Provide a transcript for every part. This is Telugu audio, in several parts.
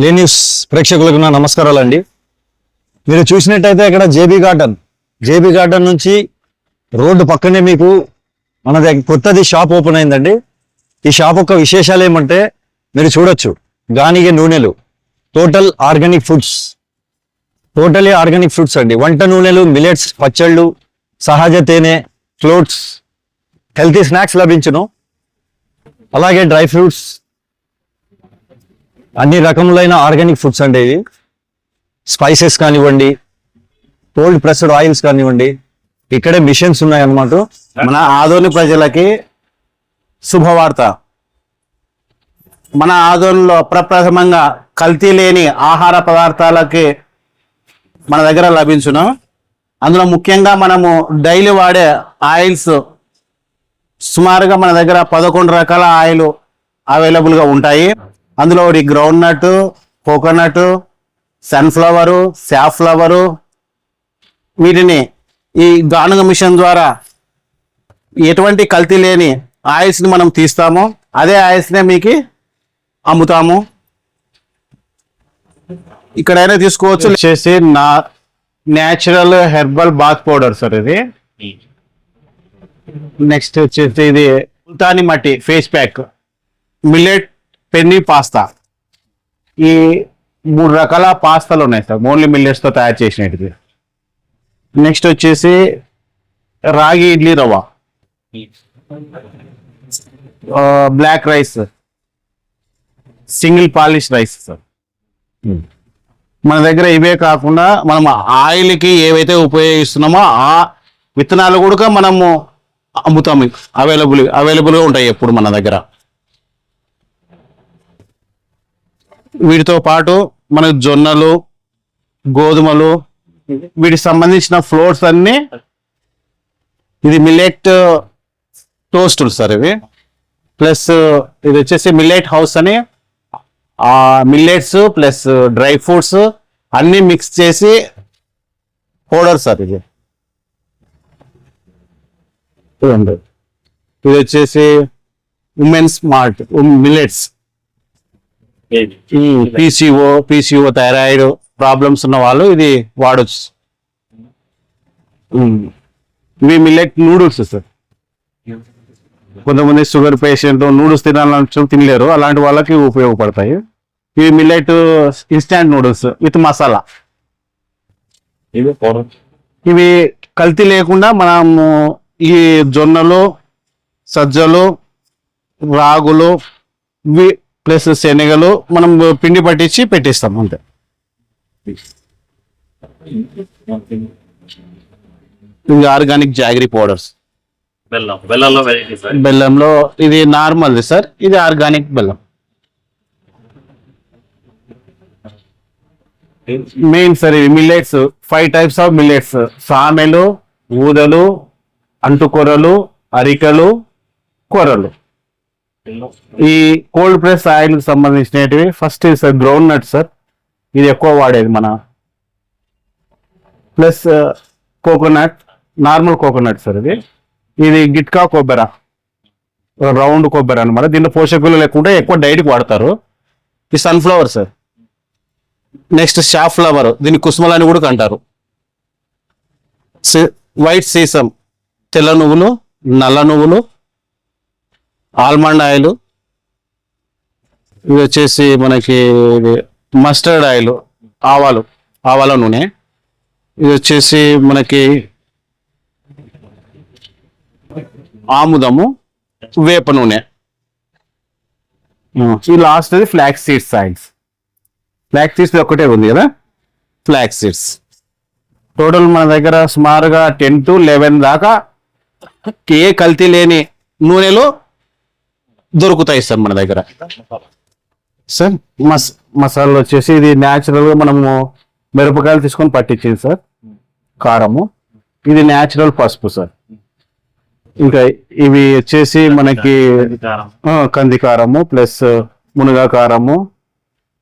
లే న్యూస్ ప్రేక్షకులకు నా నమస్కారాలండి. మీరు చూసినట్టయితే ఇక్కడ జేబీ గార్డెన్ నుంచి రోడ్డు పక్కనే మీకు మన దగ్గర కొత్తది షాప్ ఓపెన్ అయిందండి. ఈ షాప్ యొక్క విశేషాలు ఏమంటే మీరు చూడొచ్చు, గానిగే నూనెలు, టోటల్లీ ఆర్గానిక్ ఫ్రూట్స్ అండి. వంట నూనెలు, మిలెట్స్, పచ్చళ్ళు, సహజ తేనె, ఫ్లోట్స్, హెల్తీ స్నాక్స్ లభించును. అలాగే డ్రై ఫ్రూట్స్, అన్ని రకములైన ఆర్గానిక్ ఫుడ్స్ అండి. ఇవి స్పైసెస్ కానివ్వండి, కోల్డ్ ప్రెస్డ్ ఆయిల్స్ కానివ్వండి, ఇక్కడే మిషన్స్ ఉన్నాయన్నమాట. మన ఆదోని ప్రజలకి శుభవార్త. మన ఆదోనిలో అప్రప్రథమంగా కల్తీ లేని ఆహార పదార్థాలకి మన దగ్గర లభించును. అందులో ముఖ్యంగా మనము డైలీ వాడే ఆయిల్స్ సుమారుగా మన దగ్గర 11 రకాల ఆయిల్ అవైలబుల్గా ఉంటాయి. అందులో ఒకటి గ్రౌండ్ నట్, కోకోనట్, సన్ఫ్లవరు, సాఫ్లవరు. వీటిని ఈ గానుగ మిషన్ ద్వారా ఎటువంటి కల్తీ లేని ఆయిల్స్ని మనం తీస్తాము. అదే ఆయిల్స్నే మీకు అమ్ముతాము. ఇక్కడైనా తీసుకోవచ్చు. వచ్చేసి natural herbal bath powder sir ఇది. నెక్స్ట్ వచ్చేసి ఇది Multani mitti face pack, millet penne pasta. ఈ 3 రకాల పాస్తాలు ఉన్నాయి సార్, ఓన్లీ మిల్లెట్స్తో తయారు చేసినవి. నెక్స్ట్ వచ్చేసి ragi idli rava, black rice, single polish rice sir. మన దగ్గర ఇవే కాకుండా మనం ఆయిల్కి ఏవైతే ఉపయోగిస్తున్నామో ఆ విత్తనాలు కూడా మనము అమ్ముతాము. అవైలబుల్గా ఉంటాయి ఎప్పుడు మన దగ్గర. వీటితో పాటు మనకు జొన్నలు, గోధుమలు, వీటికి సంబంధించిన ఫ్లోర్స్ అన్నీ. ఇది మిల్లెట్ టోస్టులు సార్ ఇవి. ప్లస్ ఇది వచ్చేసి మిల్లెట్ హౌస్ అని, మిల్లెట్స్ ప్లస్ డ్రై ఫ్రూట్స్ అన్నీ మిక్స్ చేసి పౌడర్ సార్ ఇది. ఇది వచ్చేసి women's mart millets. PCO thyroid problems ఉన్న వాళ్ళు ఇది వాడచ్చు. ఇవి మిల్లెట్ నూడిల్స్ సార్. కొంతమంది షుగర్ పేషెంట్ నూడిల్స్ తినాలని తినలేరు, అలాంటి వాళ్ళకి ఉపయోగపడతాయి. ఇవి millet instant noodles with masala. ఇవి కల్తీ లేకుండా మనము ఈ జొన్నలు, సజ్జలు, రాగులు ప్లస్ శనగలు మనం పిండి పట్టించి పెట్టిస్తాం అంతే. ఇది ఆర్గానిక్ జాగరీ పౌడర్స్. బెల్లంలో ఇది నార్మల్ది సార్, ఇది ఆర్గానిక్ బెల్లం. మెయిన్ సార్ ఇవి మిల్లెట్స్, 5 టైప్స్ ఆఫ్ మిల్లెట్స్: సామెలు, ఊదలు, అంటుకొరలు, అరికలు, కొరలు. ఈ కోల్డ్ ప్రెస్ ఆయిల్ సంబంధించినవి first sir groundnut sir, ఇది ఎక్కువ వాడేది మన. Plus coconut, normal coconut sir ఇది. ఇది గిట్కా కొబ్బరి, రౌండ్ కొబ్బరి అనమాట. దీంట్లో పోషకులు లేకుండా ఎక్కువ డైట్కి వాడతారు. ఇది సన్ఫ్లవర్ సార్. నెక్స్ట్ సాఫ్లవర్, దీన్ని కుసుమలు అని కూడా అంటారు. వైట్ సీసమ్, తెల్ల నువ్వులు, నల్ల నువ్వులు, ఆల్మండ్ ఆయిల్. ఇది వచ్చేసి మనకి మస్టర్డ్ ఆయిల్, ఆవాల నూనె. ఇది వచ్చేసి మనకి ఆముదము, వేప నూనె. ఈ last flax seeds oils. Flax seeds ఒకటే ఉంది కదా, ఫ్లాక్స్ సీడ్స్. టోటల్ మన దగ్గర సుమారుగా 10 to 11 దాకా ఏ కల్తీ లేని నూనెలు దొరుకుతాయి సార్ మన దగ్గర. సార్ మసాలాలు వచ్చేసి ఇది న్యాచురల్గా మనము మిరపకాయలు తీసుకొని పట్టించింది సార్. కారము, ఇది న్యాచురల్ పసుపు సార్. ఇంకా ఇవి వచ్చేసి మనకి కంది కారము, ప్లస్ మునగా కారము,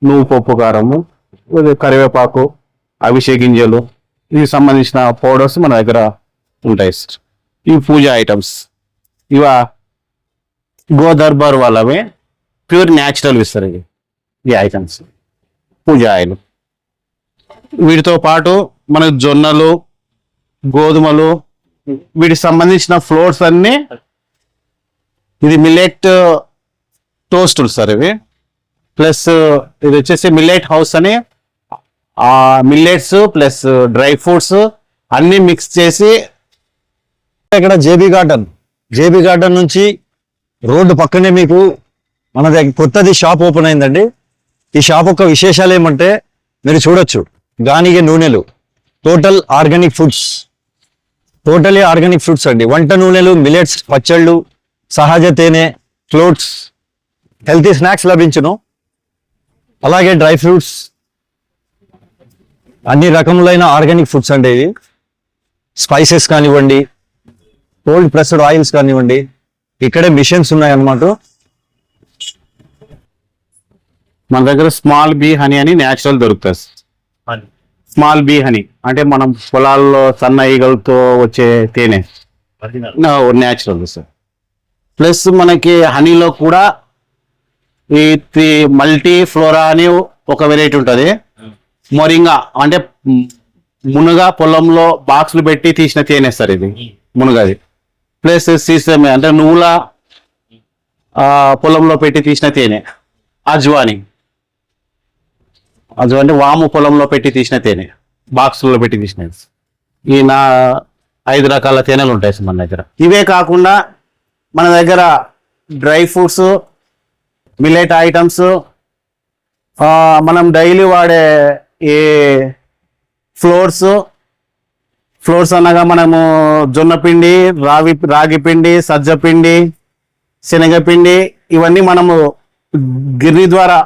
నువ్వు పప్పు కారము, కరివేపాకు, అవిసె గింజలు, ఇవి సంబంధించిన పౌడర్స్ మన దగ్గర ఉంటాయి సార్. ఇవి పూజ ఐటమ్స్. ఇవా గోదర్బార్ వాళ్ళవే, ప్యూర్ న్యాచురల్ ఇస్తారు ఈ ఐటమ్స్. పూజ ఆయిల్. వీటితో పాటు మనకు జొన్నలు, గోధుమలు, వీటికి సంబంధించిన ఫ్లోర్స్ అన్ని, ఇది మిల్లెట్ టోస్టులు సార్ ఇవి. ప్లస్ ఇది వచ్చేసి మిల్లెట్ హౌస్ అని, మిల్లెట్స్ ప్లస్ డ్రై ఫ్రూట్స్ అన్ని మిక్స్ చేసి. ఇక్కడ జేబీ గార్డెన్ నుంచి రోడ్డు పక్కనే మీకు మన దగ్గర కొత్తది షాప్ ఓపెన్ అయిందండి. ఈ షాప్ యొక్క విశేషాలు ఏమంటే మీరు చూడొచ్చు, గానిగే నూనెలు, టోటల్లీ ఆర్గానిక్ ఫుడ్స్ అండి. వంట నూనెలు, మిలెట్స్, పచ్చళ్ళు, సహజ తేనె, ఫ్లోట్స్, హెల్తీ స్నాక్స్ లభించును. అలాగే డ్రై ఫ్రూట్స్, అన్ని రకములైన ఆర్గానిక్ ఫుడ్స్ అండి. ఇవి స్పైసెస్ కానివ్వండి, కోల్డ్ ప్రెస్డ్ ఆయిల్స్ కానివ్వండి, ఇక్కడే మిషన్స్ ఉన్నాయన్నమాట. మన దగ్గర స్మాల్ బీ హనీ అని న్యాచురల్ దొరుకుతుంది. స్మాల్ బీ హనీ అంటే మనం పొలాల్లో సన్న ఈగలతో వచ్చే తేనె, న్యాచురల్ సార్. ప్లస్ మనకి హనీలో కూడా ఈ మల్టీ ఫ్లోరా అని ఒక వెరైటీ ఉంటుంది. మొరింగా అంటే మునగ పొలంలో బాక్సులు పెట్టి తీసిన తేనె సార్ ఇది, మునగది. ప్లస్ సీసమే అంటే నువ్వుల పొలంలో పెట్టి తీసిన తేనె. అజ్వాని అంటే వాము పొలంలో పెట్టి తీసిన తేనె, బాక్సుల్లో పెట్టి తీసినది. ఈ 5 రకాల తేనెలు ఉంటాయి సార్ మన దగ్గర. ఇవే కాకుండా మన దగ్గర డ్రై ఫ్రూట్స్, మిల్లెట్ ఐటమ్స్, మనం డైలీ వాడే ఏ ఫ్లోర్స్ అనగా మనము జొన్న పిండి, రాగి పిండి, సజ్జ పిండి, శనగపిండి, ఇవన్నీ మనము గిర్నీ ద్వారా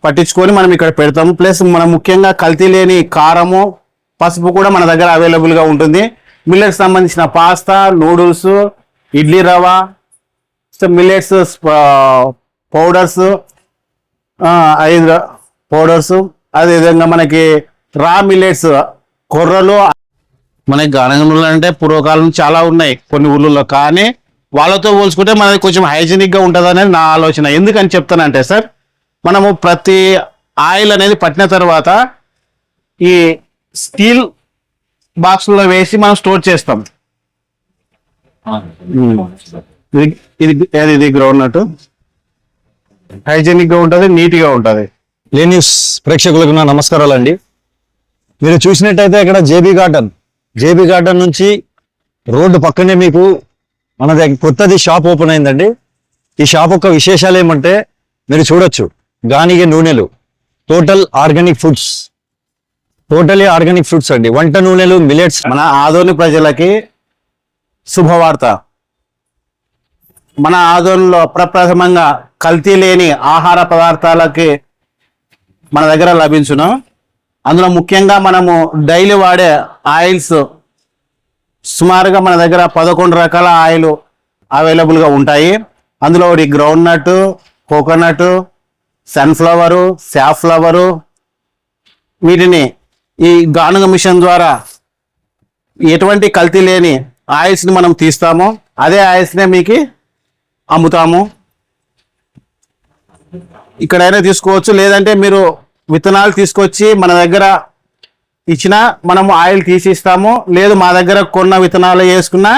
పట్టించుకొని మనం ఇక్కడ పెడతాము. ప్లస్ మనం ముఖ్యంగా కల్తీ లేని కారము, పసుపు కూడా మన దగ్గర అవైలబుల్గా ఉంటుంది. మిల్లెట్స్ సంబంధించిన పాస్తా, నూడిల్స్, ఇడ్లీ రవ్వ, మిల్లెట్స్ పౌడర్స్, 5 పౌడర్స్. అదేవిధంగా మనకి రా మిల్లెట్స్, కొర్రలు. మనకి గానగంలో అంటే పూర్వకాలం చాలా ఉన్నాయి కొన్ని ఊళ్ళలో, కానీ వాళ్ళతో పోల్చుకుంటే మనది కొంచెం హైజీనిక్గా ఉంటుంది అనేది నా ఆలోచన. ఎందుకని చెప్తానంటే సార్, మనము ప్రతి ఆయిల్ అనేది పట్టిన తర్వాత ఈ స్టీల్ బాక్స్లో వేసి మనం స్టోర్ చేస్తాం. ఇది గ్రౌండ్ నట్ హైజీనిక్గా ఉంటుంది, నీట్గా ఉంటుంది. లే న్యూస్ ప్రేక్షకులకు నా నమస్కారాలండి. మీరు చూసినట్టయితే ఇక్కడ జేబీ గార్డెన్ నుంచి రోడ్డు పక్కనే మీకు మన దగ్గర కొత్తది షాప్ ఓపెన్ అయిందండి. ఈ షాప్ యొక్క విశేషాలు ఏమంటే మీరు చూడొచ్చు, గానిగే నూనెలు, టోటల్లీ ఆర్గానిక్ ఫుడ్స్ అండి. వంట నూనెలు, మిలెట్స్. మన ఆదోని ప్రజలకి శుభవార్త. మన ఆదోనిలో ప్రప్రథమంగా కల్తీ లేని ఆహార పదార్థాలకి మన దగ్గర లభించును. అందులో ముఖ్యంగా మనము డైలీ వాడే ఆయిల్స్, సుమారుగా మన దగ్గర 11 రకాల ఆయిల్ అవైలబుల్గా ఉంటాయి. అందులో ఒకటి గ్రౌండ్ నట్, కోకోనట్, సన్ఫ్లవరు, సాఫ్లవరు. వీటిని ఈ గానుగ మిషన్ ద్వారా ఎటువంటి కల్తీ లేని ఆయిల్స్ని మనం తీస్తాము. అదే ఆయిల్స్నే మీకు అమ్ముతాము. ఇక్కడైనా తీసుకోవచ్చు, లేదంటే మీరు విత్తనాలు తీసుకొచ్చి మన దగ్గర ఇచ్చినా మనము ఆయిల్ తీసిస్తాము. లేదు మా దగ్గర కొన్న విత్తనాలు వేసుకున్నా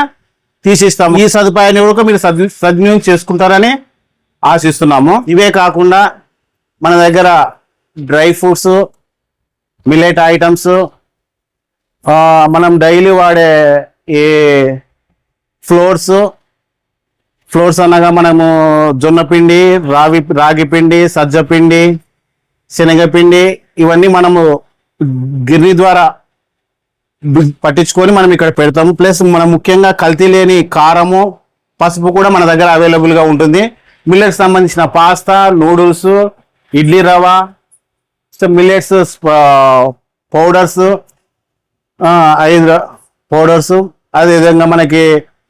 తీసిస్తాము. ఈ సదుపాయాన్ని కూడా మీరు సద్వినియోగం చేసుకుంటారని ఆశిస్తున్నాము. ఇవే కాకుండా మన దగ్గర డ్రై ఫ్రూట్స్, మిల్లెట్ ఐటమ్స్, మనం డైలీ వాడే ఏ ఫ్లోర్స్ అనగా మనము జొన్న పిండి, రాగి పిండి, సజ్జ పిండి, శనగపిండి, ఇవన్నీ మనము గిర్నీ ద్వారా పట్టించుకొని మనం ఇక్కడ పెడతాము. ప్లస్ మనం ముఖ్యంగా కల్తీ లేని కారము, పసుపు కూడా మన దగ్గర అవైలబుల్గా ఉంటుంది. మిల్లెట్స్ సంబంధించిన పాస్తా, నూడిల్స్, ఇడ్లీ రవ్వ, మిల్లెట్స్ పౌడర్స్, 5 పౌడర్స్. అదేవిధంగా మనకి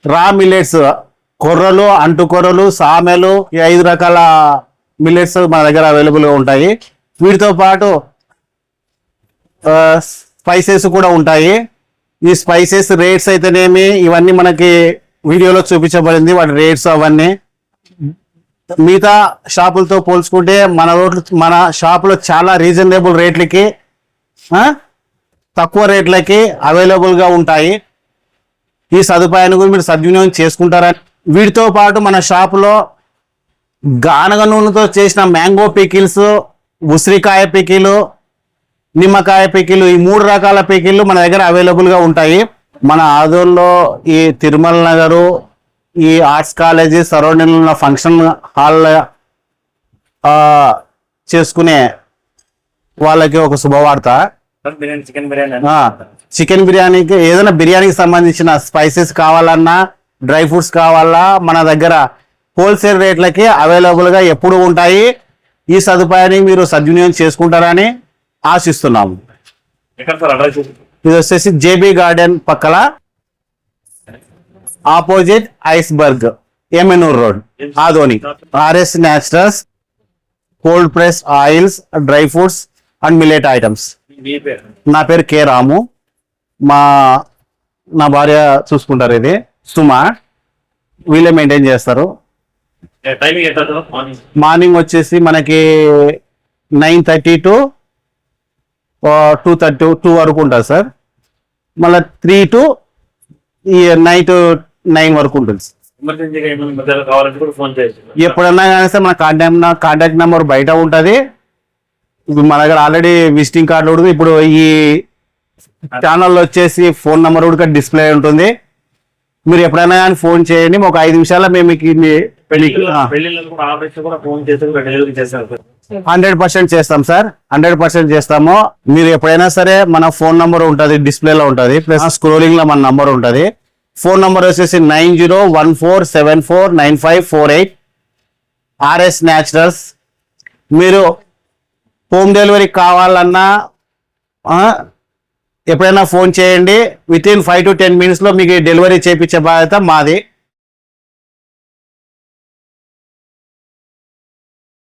రా మిల్లెట్స్, కొర్రలు, అంటు కొర్రలు, సామెలు, ఈ 5 రకాల మిల్లెట్స్ మన దగ్గర అవైలబుల్గా ఉంటాయి. వీటితో పాటు స్పైసెస్ కూడా ఉంటాయి. ఈ స్పైసెస్ రేట్స్ అయితేనేమి ఇవన్నీ మనకి వీడియోలో చూపించబడింది, వాటి రేట్స్ అవన్నీ. మిగతా షాపులతో పోల్చుకుంటే మన షాపులో చాలా రీజనబుల్ రేట్లకి తక్కువ రేట్లకి అవైలబుల్గా ఉంటాయి. ఈ సదుపాయాన్ని కూడా మీరు సద్వినియోగం చేసుకుంటారని. వీటితో పాటు మన షాపులో గానగ నూనెతో చేసిన మ్యాంగో పికిల్స్, ఉసిరికాయ పికిలు, నిమ్మకాయ పికిలు, ఈ 3 రకాల పికిళ్ళు మన దగ్గర అవైలబుల్గా ఉంటాయి. మన ఆదోన్లో ఈ తిరుమల నగరు, ఈ ఆర్ట్స్ కాలేజీ సరౌండింగ్ ఉన్న ఫంక్షన్ హాల్ చేసుకునే వాళ్ళకి ఒక శుభవార్త. చికెన్ బిర్యానీకి ఏదైనా బిర్యానీకి సంబంధించిన స్పైసెస్ కావాలన్నా, డ్రై ఫ్రూట్స్ కావాలా, మన దగ్గర హోల్సేల్ రేట్లకి అవైలబుల్గా ఎప్పుడు ఉంటాయి. ఈ సదుపాయాన్ని మీరు సద్వినియోగం చేసుకుంటారని ఆశిస్తున్నాము. ఇది వచ్చేసి జేబీ గార్డెన్ పక్కల opposite iceberg, Emmanur road, Adoni. RS naturals, cold press oils, dry fruits and millet items. నా పేరు కే రాము. నా భార్య చూసుకుంటారు. ఇది సుమా, వీళ్ళే మెయింటైన్ చేస్తారు. మార్నింగ్ వచ్చేసి మనకి 9:30 to 2 వరకు ఉంటుంది సార్. మళ్ళీ 3 to నైట్ 9 వరకు ఉంటుంది. ఎప్పుడన్నా కానీ సార్ మన కాంటాక్ట్ నెంబర్ బయట ఉంటుంది. ఇప్పుడు మన దగ్గర ఆల్రెడీ విజిటింగ్ కార్డు ఉంటుంది. ఇప్పుడు ఈ ఛానల్లో వచ్చేసి ఫోన్ నెంబర్ కూడా డిస్ప్లే ఉంటుంది. మీరు ఎప్పుడైనా కానీ ఫోన్ చేయండి. ఒక 5 నిమిషాల్లో మేము 100% చేస్తాం సార్. 100% చేస్తాము. మీరు ఎప్పుడైనా సరే మన ఫోన్ నంబర్ ఉంటుంది, డిస్ప్లేలో ఉంటుంది, ప్లస్ స్క్రోలింగ్ లో మన నంబర్ ఉంటుంది. ఫోన్ నంబర్ వచ్చేసి 9014749548. RS naturals. మీరు హోమ్ డెలివరీ కావాలన్నా ఎప్పుడైనా ఫోన్ చేయండి. విత్ ఇన్ 5 to 10 minutes లో మీకు డెలివరీ చేయించే బాధ్యత మాది.